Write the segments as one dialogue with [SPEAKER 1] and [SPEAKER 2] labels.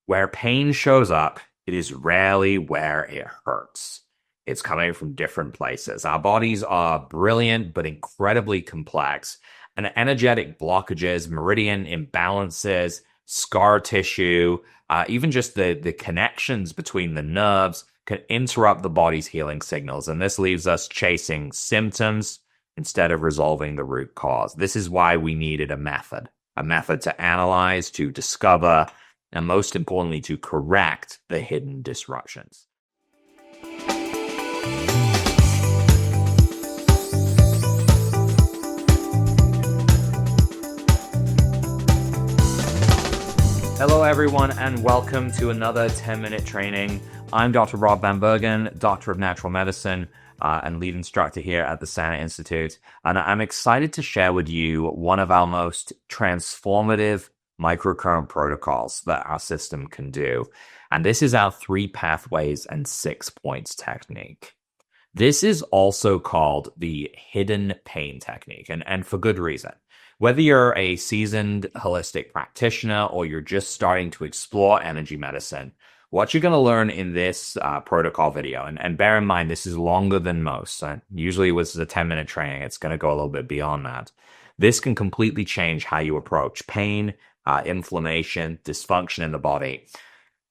[SPEAKER 1] Where pain shows up, it is rarely where it hurts. It's coming from different places. Our bodies are brilliant but incredibly complex, and energetic blockages, meridian imbalances, scar tissue, even just the connections between the nerves can interrupt the body's healing signals. And this leaves us chasing symptoms instead of resolving the root cause. This is why we needed a method to analyze, to discover, and most importantly, to correct the hidden disruptions. Hello, everyone, and welcome to another 10-minute training. I'm Dr. Rob Vanbergen, Doctor of Natural Medicine and lead instructor here at the Santa Institute. And I'm excited to share with you one of our most transformative microcurrent protocols that our system can do. And this is our 3 pathways and 6 points technique. This is also called the hidden pain technique, and for good reason. Whether you're a seasoned holistic practitioner or you're just starting to explore energy medicine, what you're going to learn in this protocol video, and bear in mind, this is longer than most. Usually with a 10-minute training, it's going to go a little bit beyond that. This can completely change how you approach pain, inflammation, dysfunction in the body.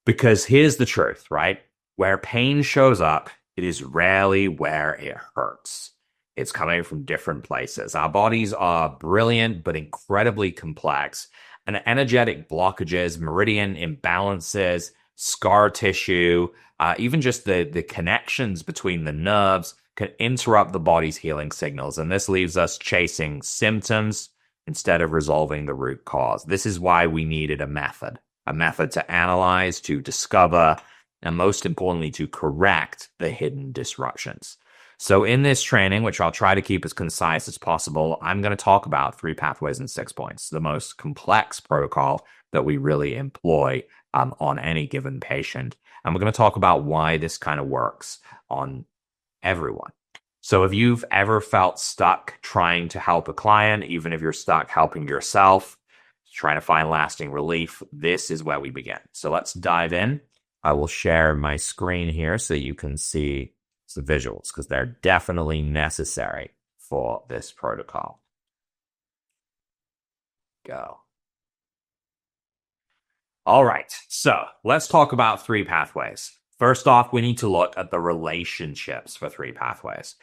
[SPEAKER 1] Because here's the truth, right? Where pain shows up, it is rarely where it hurts. It's coming from different places. Our bodies are brilliant but incredibly complex, and energetic blockages, meridian imbalances, scar tissue, even just the connections between the nerves can interrupt the body's healing signals. And this leaves us chasing symptoms instead of resolving the root cause. This is why we needed a method to analyze, to discover, and most importantly, to correct the hidden disruptions. So in this training, which I'll try to keep as concise as possible, I'm going to talk about 3 pathways and 6 points, the most complex protocol that we really employ on any given patient. And we're going to talk about why this kind of works on everyone. So if you've ever felt stuck trying to help a client, even if you're stuck helping yourself, trying to find lasting relief, this is where we begin. So let's dive in. I will share my screen here so you can see the visuals, because they're definitely necessary for this protocol. Go. All right, so let's talk about 3 pathways. First off, we need to look at the relationships for 3 pathways.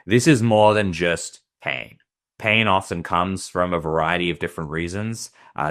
[SPEAKER 1] This is more than just pain. Pain often comes from a variety of different reasons,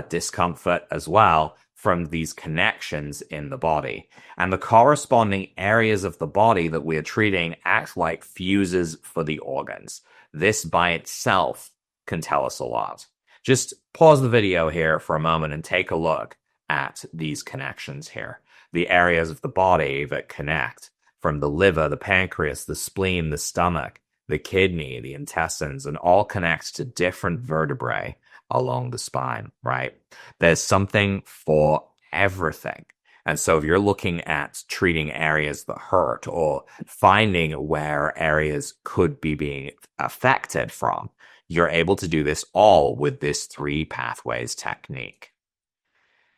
[SPEAKER 1] discomfort as well, from these connections in the body. And the corresponding areas of the body that we're treating act like fuses for the organs. This by itself can tell us a lot. Just pause the video here for a moment and take a look at these connections here. The areas of the body that connect from the liver, the pancreas, the spleen, the stomach, the kidney, the intestines, and all connect to different vertebrae along the spine, right? There's something for everything. And so if you're looking at treating areas that hurt or finding where areas could be being affected from, you're able to do this all with this 3 pathways technique.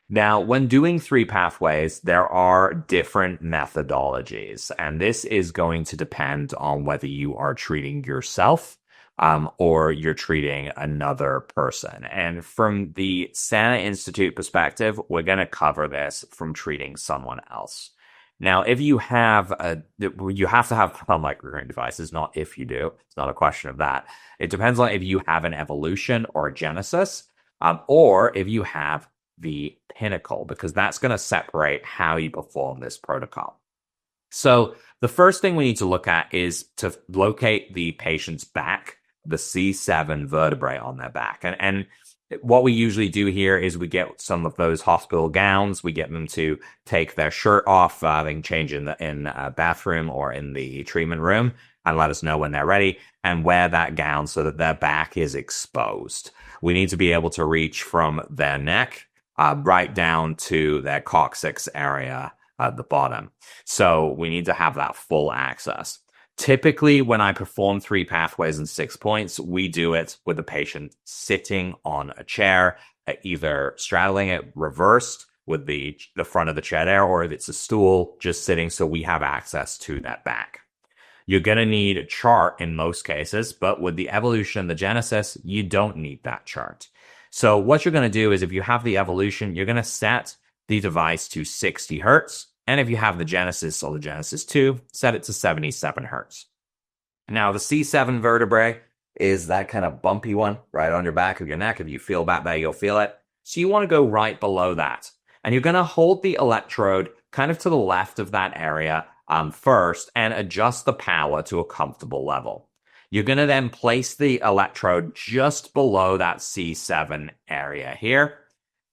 [SPEAKER 1] Now, when doing 3 pathways, there are different methodologies, and this is going to depend on whether you are treating yourself or you're treating another person. And from the Santa Institute perspective, we're going to cover this from treating someone else. Now, if you have you have to have a microcurrent devices, not if you do. It's not a question of that. It depends on if you have an evolution or a genesis, or if you have the Pinnacle, because that's going to separate how you perform this protocol. So the first thing we need to look at is to locate the patient's back, the C7 vertebrae on their back. And what we usually do here is we get some of those hospital gowns, we get them to take their shirt off, they can change in a bathroom or in the treatment room and let us know when they're ready, and wear that gown so that their back is exposed. We need to be able to reach from their neck right down to their coccyx area at the bottom. So we need to have that full access. Typically, when I perform 3 pathways and 6 points, we do it with the patient sitting on a chair, either straddling it reversed with the front of the chair there, or if it's a stool just sitting so we have access to that back. You're going to need a chart in most cases, but with the evolution and the genesis, you don't need that chart. So what you're going to do is if you have the evolution, you're going to set the device to 60 hertz. And if you have the genesis or the genesis 2, set it to 77 hertz. Now, the C7 vertebrae is that kind of bumpy one right on your back of your neck. If you feel back there, you'll feel it. So you want to go right below that. And you're going to hold the electrode kind of to the left of that area first and adjust the power to a comfortable level. You're going to then place the electrode just below that C7 area here.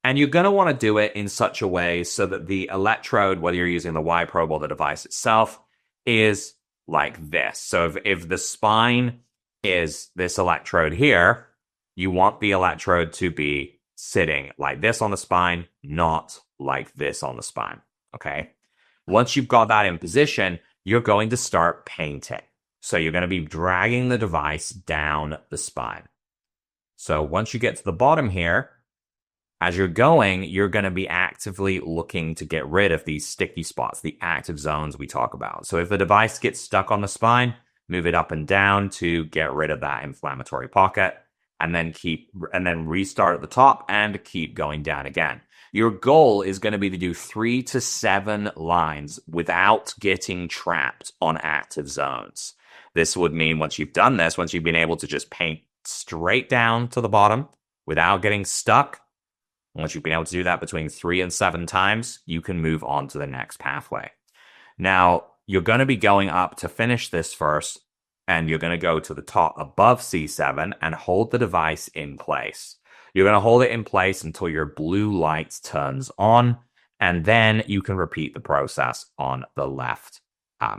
[SPEAKER 1] And you're going to want to do it in such a way so that the electrode, whether you're using the Y probe or the device itself, is like this. So if the spine is this electrode here, you want the electrode to be sitting like this on the spine, not like this on the spine. Okay. Once you've got that in position, you're going to start painting. So you're going to be dragging the device down the spine. So once you get to the bottom here, as you're going, you're going to be actively looking to get rid of these sticky spots, the active zones we talk about. So if the device gets stuck on the spine, move it up and down to get rid of that inflammatory pocket, and then restart at the top and keep going down again. Your goal is going to be to do 3 to 7 lines without getting trapped on active zones. This would mean once you've done this, once you've been able to just paint straight down to the bottom without getting stuck, once you've been able to do that between 3 and 7 times, you can move on to the next pathway. Now, you're going to be going up to finish this first, and you're going to go to the top above C7 and hold the device in place. You're going to hold it in place until your blue light turns on, and then you can repeat the process on the left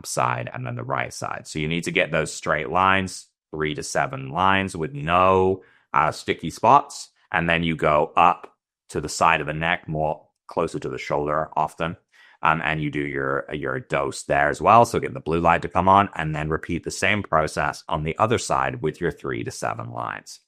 [SPEAKER 1] side and then the right side. So you need to get those straight lines, 3 to 7 lines with no sticky spots, and then you go up to the side of the neck, more closer to the shoulder often, and you do your dose there as well. So get the blue light to come on, and then repeat the same process on the other side with your 3 to 7 lines.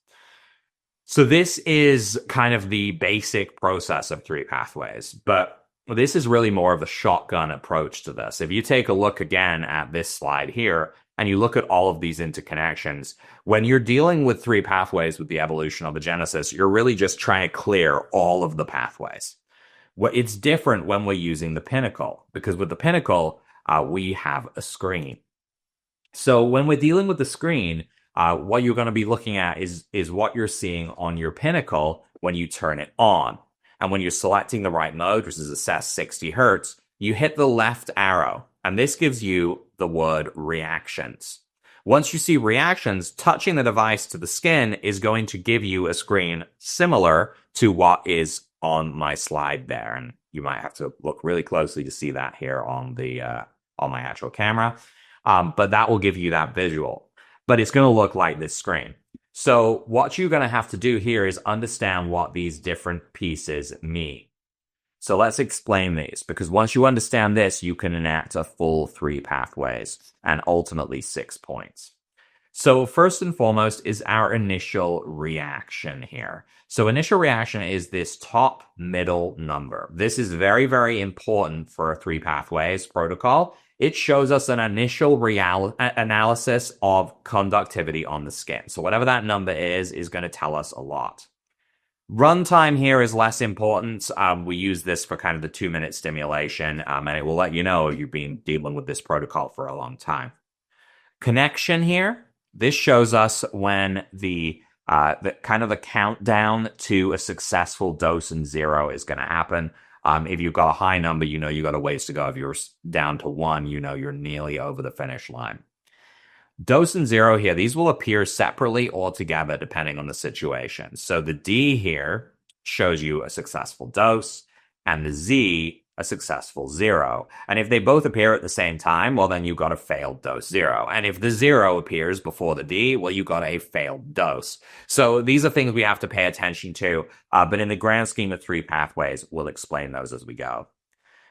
[SPEAKER 1] So this is kind of the basic process of 3 pathways, but this is really more of a shotgun approach to this. If you take a look again at this slide here, and you look at all of these interconnections, when you're dealing with 3 pathways with the evolution of the genesis, you're really just trying to clear all of the pathways. It's different when we're using the Pinnacle, because with the Pinnacle, we have a screen. So when we're dealing with the screen, what you're going to be looking at is what you're seeing on your Pinnacle when you turn it on. And when you're selecting the right mode, which is set 60 hertz, you hit the left arrow, and this gives you the word reactions. Once you see reactions, touching the device to the skin is going to give you a screen similar to what is on my slide there. And you might have to look really closely to see that here on my actual camera. But that will give you that visual. But it's going to look like this screen. So what you're going to have to do here is understand what these different pieces mean. So let's explain these, because once you understand this, you can enact a full 3 pathways and ultimately 6 points. So first and foremost is our initial reaction here. So initial reaction is this top middle number. This is very, very important for a 3 pathways protocol. It shows us an initial analysis of conductivity on the skin. So whatever that number is going to tell us a lot. Runtime here is less important. We use this for kind of the 2-minute stimulation, and it will let you know if you've been dealing with this protocol for a long time. Connection here, this shows us when the kind of the countdown to a successful dose and 0 is going to happen. If you've got a high number, you know you got a ways to go. If you're down to 1, you know you're nearly over the finish line. Dose and 0 here, these will appear separately or together depending on the situation. So the D here shows you a successful dose, and the Z a successful 0. And if they both appear at the same time, well, then you've got a failed dose 0. And if the 0 appears before the D, well, you've got a failed dose. So these are things we have to pay attention to, but in the grand scheme of 3 pathways, we'll explain those as we go.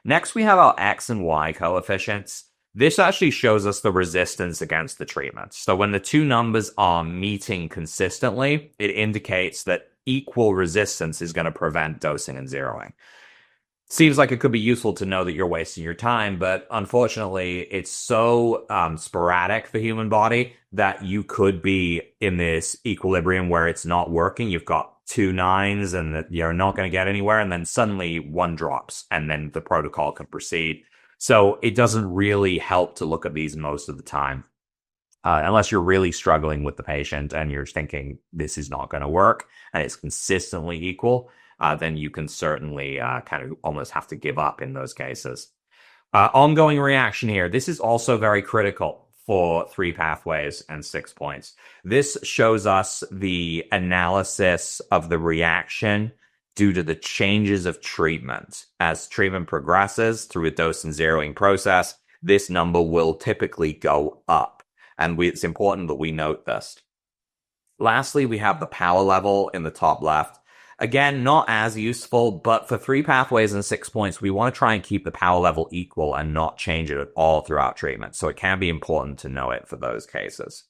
[SPEAKER 1] Next, we have our X and Y coefficients. This actually shows us the resistance against the treatment. So when the 2 numbers are meeting consistently, it indicates that equal resistance is going to prevent dosing and zeroing. Seems like it could be useful to know that you're wasting your time, but unfortunately, it's so sporadic, the human body, that you could be in this equilibrium where it's not working. You've got two nines and that you're not going to get anywhere, and then suddenly one drops, and then the protocol can proceed. So it doesn't really help to look at these most of the time. Unless you're really struggling with the patient and you're thinking this is not going to work and it's consistently equal, then you can certainly kind of almost have to give up in those cases. Ongoing reaction here. This is also very critical for 3 pathways and 6 points. This shows us the analysis of the reaction due to the changes of treatment. As treatment progresses through a dose and zeroing process, this number will typically go up. And it's important that we note this. Lastly, we have the power level in the top left. Again, not as useful, but for 3 pathways and 6 points, we want to try and keep the power level equal and not change it at all throughout treatment. So it can be important to know it for those cases.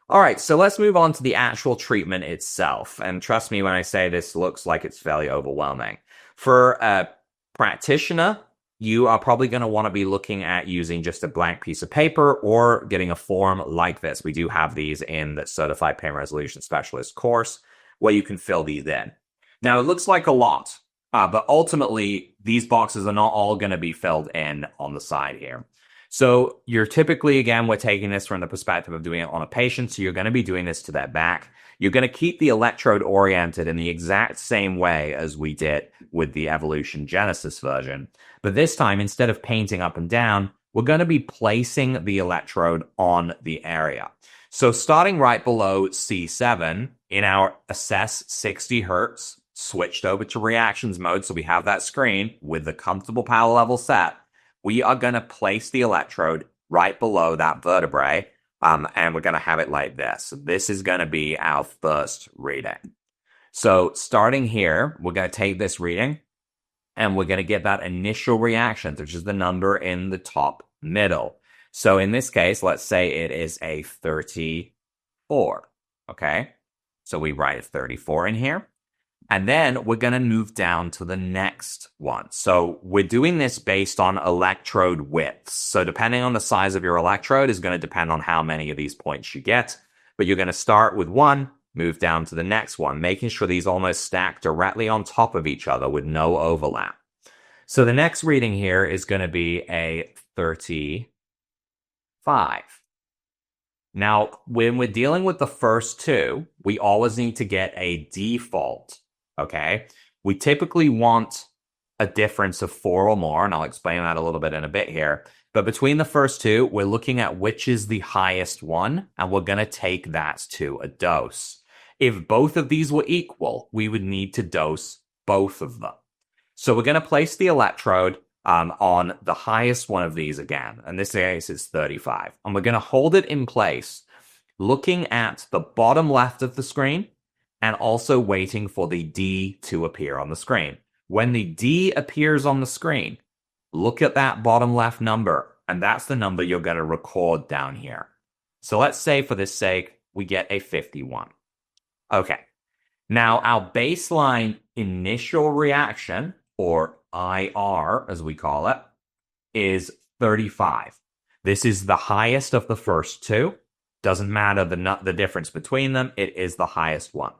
[SPEAKER 1] All right, so let's move on to the actual treatment itself. And trust me when I say this looks like it's fairly overwhelming. For a practitioner, you are probably going to want to be looking at using just a blank piece of paper or getting a form like this. We do have these in the Certified Pain Resolution Specialist course where you can fill these in. Now, it looks like a lot, but ultimately, these boxes are not all going to be filled in on the side here. So you're typically, again, we're taking this from the perspective of doing it on a patient, so you're going to be doing this to their back. You're going to keep the electrode oriented in the exact same way as we did with the Evolution Genesis version. But this time, instead of painting up and down, we're going to be placing the electrode on the area. So starting right below C7 in our assess 60 hertz, switched over to reactions mode, so we have that screen with the comfortable power level set, we are going to place the electrode right below that vertebrae, and we're going to have it like this. This is going to be our first reading. So starting here, we're going to take this reading, and we're going to get that initial reaction, which is the number in the top middle. So in this case, let's say it is a 34, okay? So we write a 34 in here. And then we're going to move down to the next one. So we're doing this based on electrode widths. So depending on the size of your electrode is going to depend on how many of these points you get. But you're going to start with one, move down to the next one, making sure these almost stack directly on top of each other with no overlap. So the next reading here is going to be a 35. Now, when we're dealing with the first two, we always need to get a default. Okay, we typically want a difference of 4 or more, and I'll explain that a little bit in a bit here. But between the first two, we're looking at which is the highest one, and we're going to take that to a dose. If both of these were equal, we would need to dose both of them. So we're going to place the electrode on the highest one of these again, and this case is 35. And we're going to hold it in place, looking at the bottom left of the screen, and also waiting for the D to appear on the screen. When the D appears on the screen, look at that bottom left number, and that's the number you're going to record down here. So let's say, for this sake, we get a 51. Okay. Now, our baseline initial reaction, or IR as we call it, is 35. This is the highest of the first two. Doesn't matter the difference between them, it is the highest one.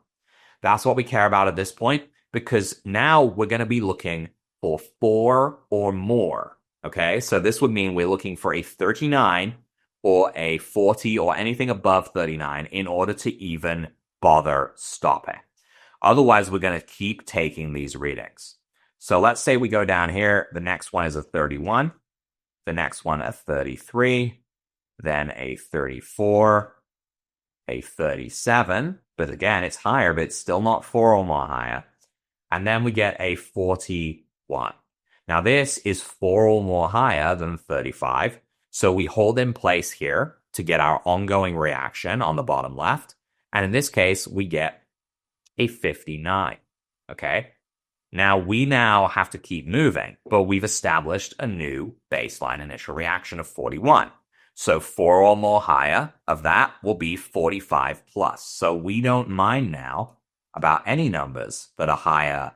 [SPEAKER 1] That's what we care about at this point, because now we're going to be looking for 4 or more, okay? So this would mean we're looking for a 39 or a 40 or anything above 39 in order to even bother stopping. Otherwise, we're going to keep taking these readings. So let's say we go down here. The next one is a 31. The next one a 33. Then a 34. A 37. But again, it's higher, but it's still not 4 or more higher. And then we get a 41. Now this is 4 or more higher than 35. So we hold in place here to get our ongoing reaction on the bottom left. And in this case, we get a 59. Okay. Now we have to keep moving, but we've established a new baseline initial reaction of 41. So 4 or more higher of that will be 45 plus. So we don't mind now about any numbers that are higher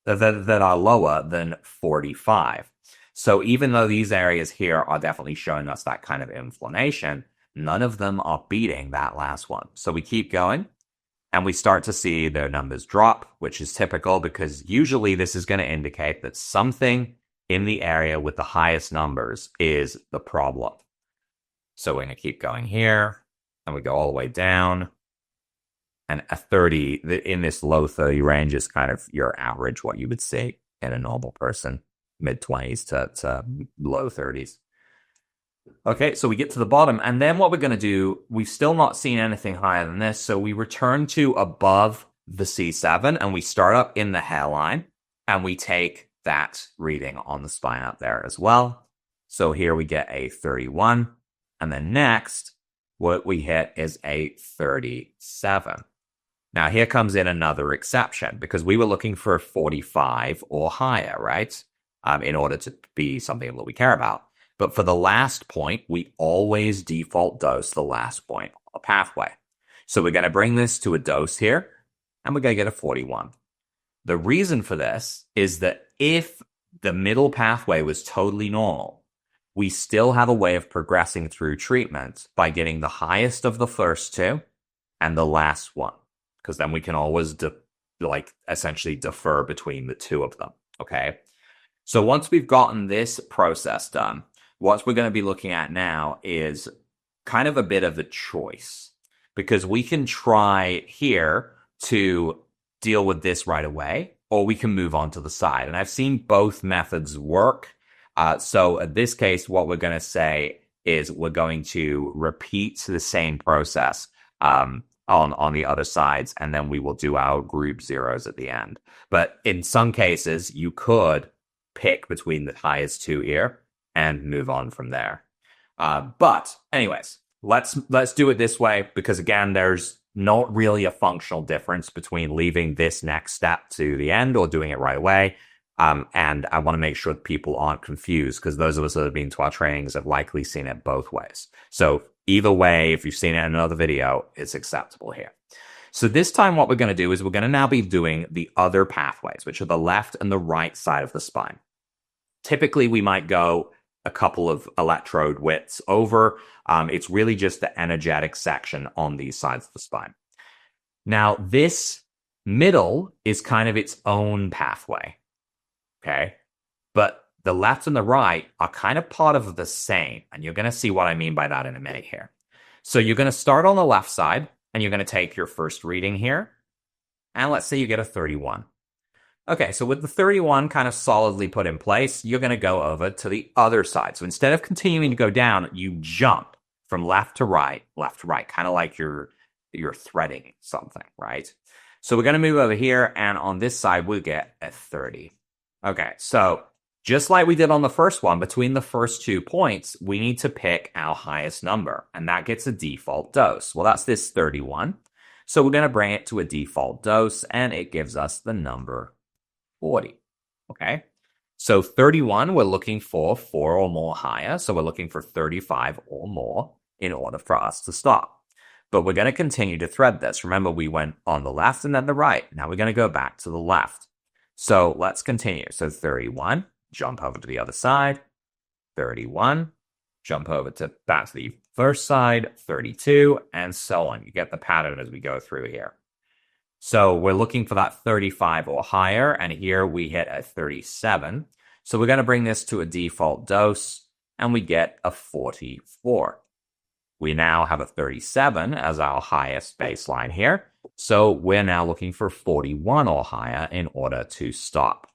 [SPEAKER 1] that are lower than 45. So even though these areas here are definitely showing us that kind of inflammation, none of them are beating that last one. So we keep going and we start to see their numbers drop, which is typical because usually this is going to indicate that something in the area with the highest numbers is the problem. So we're going to keep going here and we go all the way down. And a 30 in this low 30 range is kind of your average, what you would see in a normal person, mid 20s to low 30s. Okay, so we get to the bottom, and then what we're going to do, we've still not seen anything higher than this, so we return to above the C7, and we start up in the hairline, and we take that reading on the spine up there as well. So here we get a 31, and then next, what we hit is a 37. Now, here comes in another exception, because we were looking for a 45 or higher, right? In order to be something that we care about. But for the last point, we always default dose the last point on the pathway. So we're going to bring this to a dose here, and we're going to get a 41. The reason for this is that if the middle pathway was totally normal, we still have a way of progressing through treatment by getting the highest of the first two and the last one. Because then we can always essentially defer between the two of them, okay? So once we've gotten this process done, what we're going to be looking at now is kind of a bit of a choice. Because we can try here to deal with this right away, or we can move on to the side. And I've seen both methods work. So in this case, what we're going to say is we're going to repeat the same process on the other sides, and then we will do our group zeros at the end. But in some cases, you could pick between the highest two here and move on from there. But anyways, let's do it this way, because again, there's not really a functional difference between leaving this next step to the end or doing it right away. And I want to make sure that people aren't confused, because those of us that have been to our trainings have likely seen it both ways. So either way, if you've seen it in another video, it's acceptable here. So this time what we're going to do is we're going to now be doing the other pathways, which are the left and the right side of the spine. Typically, we might go a couple of electrode widths over. It's really just the energetic section on these sides of the spine. Now, this middle is kind of its own pathway, okay? But the left and the right are kind of part of the same, and you're going to see what I mean by that in a minute here. So you're going to start on the left side, and you're going to take your first reading here, and let's say you get a 31. Okay, so with the 31 kind of solidly put in place, you're going to go over to the other side. So instead of continuing to go down, you jump from left to right, kind of like you're threading something, right? So we're going to move over here, and on this side, we'll get a 30. Okay, so just like we did on the first one, between the first 2 points, we need to pick our highest number, and that gets a default dose. Well, that's this 31. So we're going to bring it to a default dose, and it gives us the number 40. Okay, so 31, we're looking for 4 or more higher, so we're looking for 35 or more in order for us to stop. But we're going to continue to thread this. Remember, we went on the left and then the right. Now we're going to go back to the left. So let's continue. So 31, jump over to the other side. 31, jump over to back to the first side. 32, and so on. You get the pattern as we go through here. So we're looking for that 35 or higher, and here we hit a 37. So we're going to bring this to a default dose, and we get a 44. We now have a 37 as our highest baseline here. So we're now looking for 41 or higher in order to stop.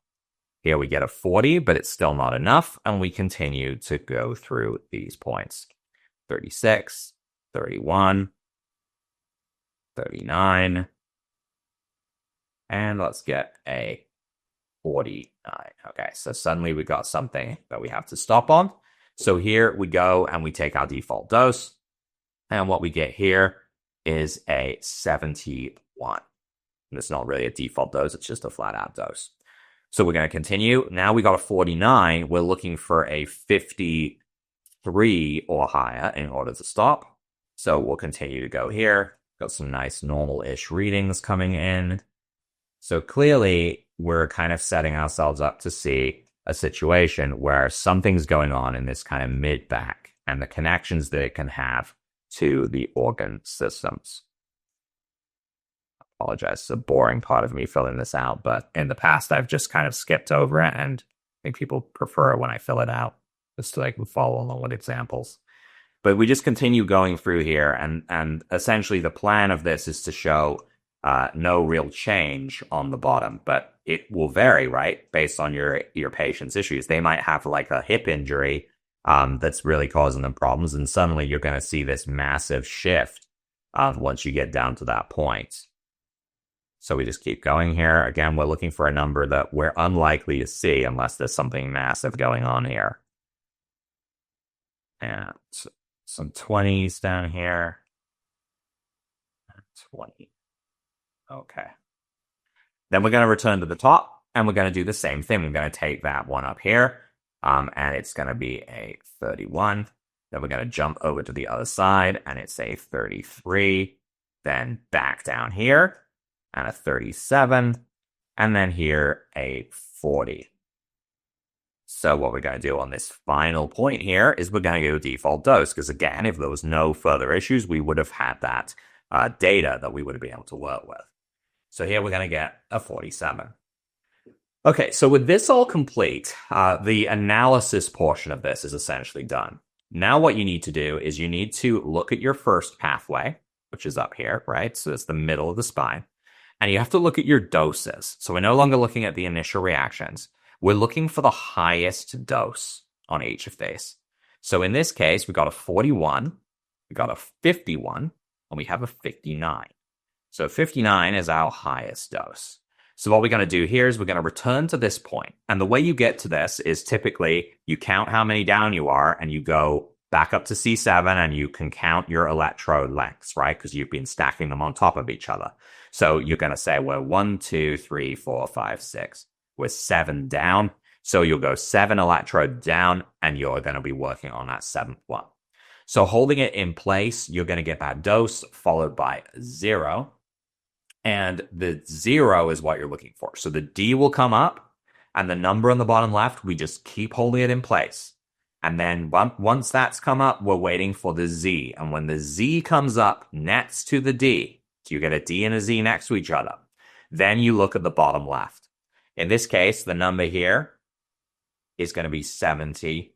[SPEAKER 1] Here we get a 40, but it's still not enough, and we continue to go through these points. 36, 31, 39, and let's get a 49. Okay, so suddenly we got something that we have to stop on. So here we go, and we take our default dose, and what we get here is a 71. And it's not really a default dose, it's just a flat out dose. So we're going to continue. Now we got a 49. We're looking for a 53 or higher in order to stop. So we'll continue to go here. Got some nice normal-ish readings coming in. So clearly, we're kind of setting ourselves up to see a situation where something's going on in this kind of mid-back and the connections that it can have to the organ systems. Apologize, it's a boring part of me filling this out, but in the past, I've just kind of skipped over it, and I think people prefer it when I fill it out, just so they can follow along with examples. But we just continue going through here, and essentially the plan of this is to show no real change on the bottom, but it will vary, right, based on your patient's issues. They might have like a hip injury that's really causing them problems, and suddenly you're going to see this massive shift once you get down to that point. So we just keep going here. Again, we're looking for a number that we're unlikely to see unless there's something massive going on here. And some 20s down here. 20. Okay. Then we're going to return to the top, and we're going to do the same thing. We're going to take that one up here, and it's going to be a 31. Then we're going to jump over to the other side, and it's a 33. Then back down here, and a 37. And then here, a 40. So what we're going to do on this final point here is we're going to go default dose, because again, if there was no further issues, we would have had that data that we would have been able to work with. So here we're going to get a 47. Okay, so with this all complete, the analysis portion of this is essentially done. Now what you need to do is you need to look at your first pathway, which is up here, right? So it's the middle of the spine. And you have to look at your doses. So we're no longer looking at the initial reactions. We're looking for the highest dose on each of these. So in this case, we got a 41, we got a 51, and we have a 59. So 59 is our highest dose. So what we're going to do here is we're going to return to this point. And the way you get to this is typically you count how many down you are, and you go back up to C7, and you can count your electrode lengths, right? Because you've been stacking them on top of each other. So you're going to say, well, 1, 2, 3, 4, 5, 6. We're 7 down. So you'll go 7 electrodes down, and you're going to be working on that 7th one. So holding it in place, you're going to get that dose followed by 0. And the 0 is what you're looking for. So the D will come up, and the number on the bottom left, we just keep holding it in place. And then once that's come up, we're waiting for the Z. And when the Z comes up next to the D, so you get a D and a Z next to each other, then you look at the bottom left. In this case, the number here is going to be 73.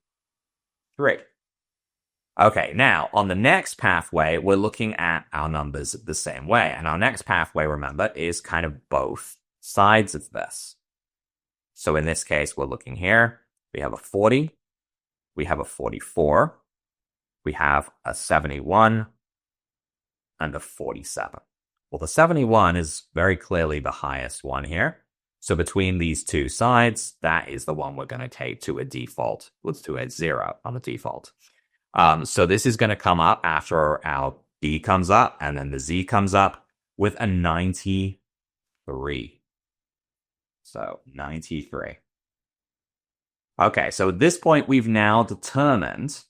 [SPEAKER 1] Okay, now on the next pathway, we're looking at our numbers the same way. And our next pathway, remember, is kind of both sides of this. So in this case, we're looking here. We have a 40. We have a 44. We have a 71 and a 47. Well, the 71 is very clearly the highest one here. So between these two sides, that is the one we're going to take to a default. Let's do a 0 on the default. So this is going to come up after our D comes up, and then the Z comes up with a 93. So 93. Okay, so at this point, we've now determined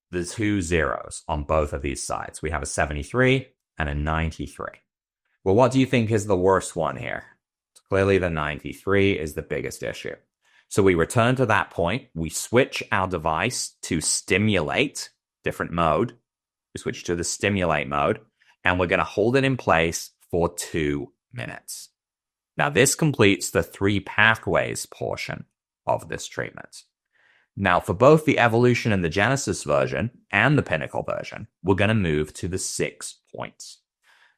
[SPEAKER 1] the 2 zeros on both of these sides. We have a 73 and a 93. Well, what do you think is the worst one here? Clearly, the 93 is the biggest issue. So we return to that point. We switch our device to stimulate, different mode. We switch to the stimulate mode, and we're going to hold it in place for 2 minutes. Now, this completes the 3 pathways portion of this treatment. Now, for both the Evolution and the Genesis version and the Pinnacle version, we're going to move to the 6 points.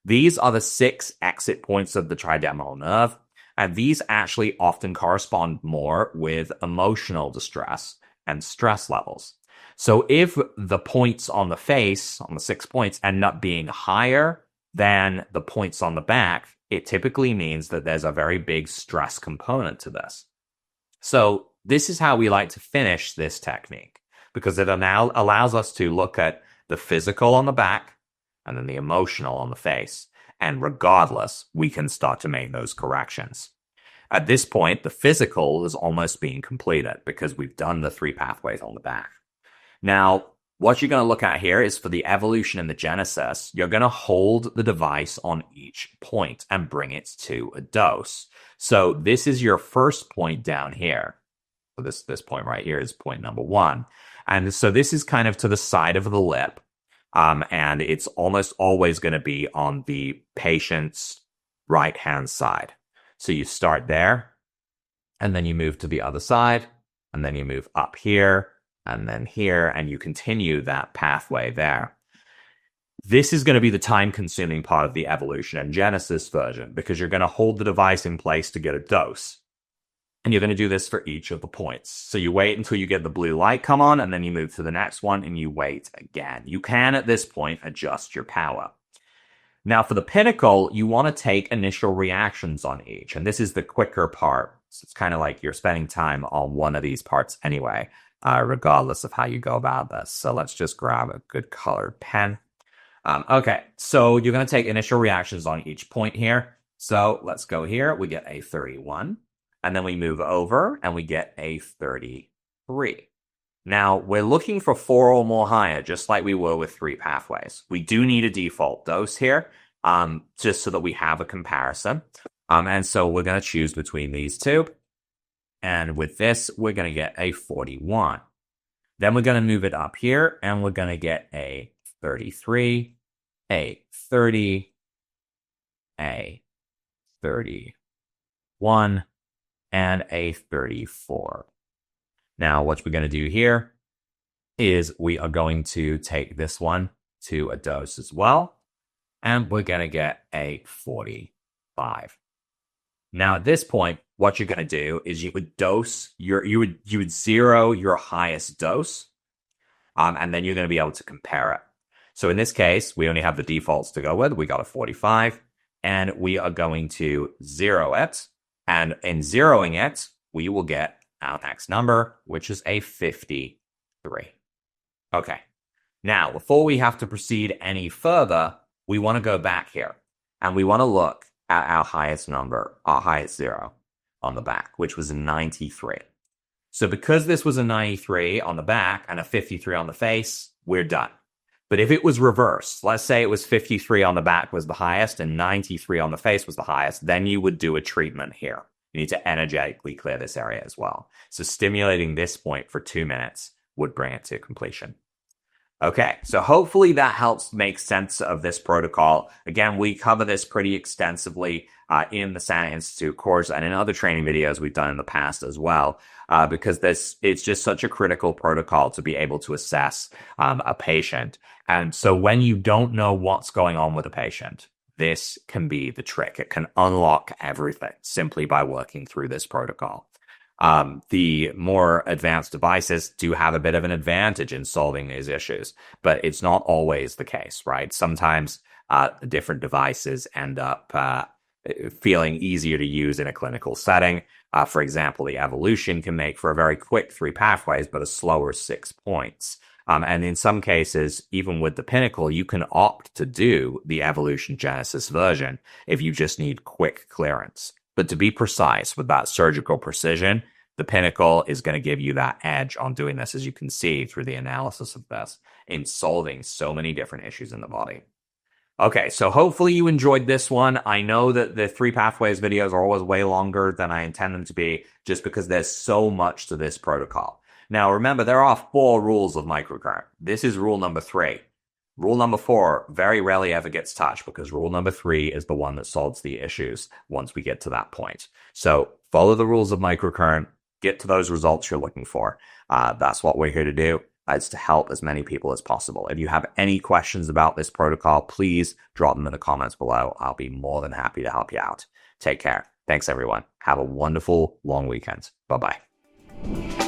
[SPEAKER 1] These are the 6 exit points of the trigeminal nerve, and these actually often correspond more with emotional distress and stress levels. So if the points on the face, on the 6 points, end up being higher than the points on the back, it typically means that there's a very big stress component to this. So this is how we like to finish this technique, because it now allows us to look at the physical on the back and then the emotional on the face. And regardless, we can start to make those corrections. At this point, the physical is almost being completed because we've done the 3 pathways on the back. Now, What you're going to look at here is for the evolution and the genesis, you're going to hold the device on each point and bring it to a dose. So this is your first point down here. So this point right here is point number 1. And so this is kind of to the side of the lip. And it's almost always going to be on the patient's right-hand side. So you start there, and then you move to the other side, and then you move up here, and then here, and you continue that pathway there. This is going to be the time-consuming part of the evolution and genesis version, because you're going to hold the device in place to get a dose. And you're going to do this for each of the points. So you wait until you get the blue light come on, and then you move to the next one, and you wait again. You can, at this point, adjust your power. Now, for the Pinnacle, you want to take initial reactions on each, and this is the quicker part. So it's kind of like you're spending time on one of these parts anyway, regardless of how you go about this. So let's just grab a good colored pen. Okay, so you're going to take initial reactions on each point here. So let's go here. We get a 31, and then we move over, and we get a 33. Now, we're looking for 4 or more higher, just like we were with 3 pathways. We do need a default dose here, just so that we have a comparison. And so we're going to choose between these two. And with this, we're going to get a 41. Then we're going to move it up here, and we're going to get a 33, a 30, a 31, and a 34. Now, what we're going to do here is we are going to take this one to a dose as well, and we're going to get a 45. Now, at this point, what you're going to do is you would dose you would zero your highest dose, and then you're going to be able to compare it. So in this case, we only have the defaults to go with. We got a 45, and we are going to zero it, and in zeroing it, we will get our next number, which is a 53. Okay. Now, before we have to proceed any further, we want to go back here, and we want to look at our highest number, our highest zero on the back, which was a 93. So because this was a 93 on the back and a 53 on the face, we're done. But if it was reversed, let's say it was 53 on the back was the highest and 93 on the face was the highest, then you would do a treatment here. You need to energetically clear this area as well. So stimulating this point for 2 minutes would bring it to completion. Okay, so hopefully that helps make sense of this protocol. Again, we cover this pretty extensively in the Santa Institute course and in other training videos we've done in the past as well, because it's just such a critical protocol to be able to assess a patient. And so when you don't know what's going on with a patient, this can be the trick. It can unlock everything simply by working through this protocol. The more advanced devices do have a bit of an advantage in solving these issues, but it's not always the case, right? Sometimes different devices end up feeling easier to use in a clinical setting. For example, the evolution can make for a very quick 3 pathways, but a slower 6 points. And in some cases, even with the Pinnacle, you can opt to do the evolution genesis version if you just need quick clearance. But to be precise with that surgical precision, the Pinnacle is going to give you that edge on doing this, as you can see through the analysis of this, in solving so many different issues in the body. Okay, so hopefully you enjoyed this one. I know that the 3 pathways videos are always way longer than I intend them to be, just because there's so much to this protocol. Now, remember, there are 4 rules of microcurrent. This is rule number 3. Rule number 4 very rarely ever gets touched, because rule number 3 is the one that solves the issues once we get to that point. So follow the rules of microcurrent, get to those results you're looking for. That's what we're here to do. It's to help as many people as possible. If you have any questions about this protocol, please drop them in the comments below. I'll be more than happy to help you out. Take care. Thanks, everyone. Have a wonderful long weekend. Bye-bye.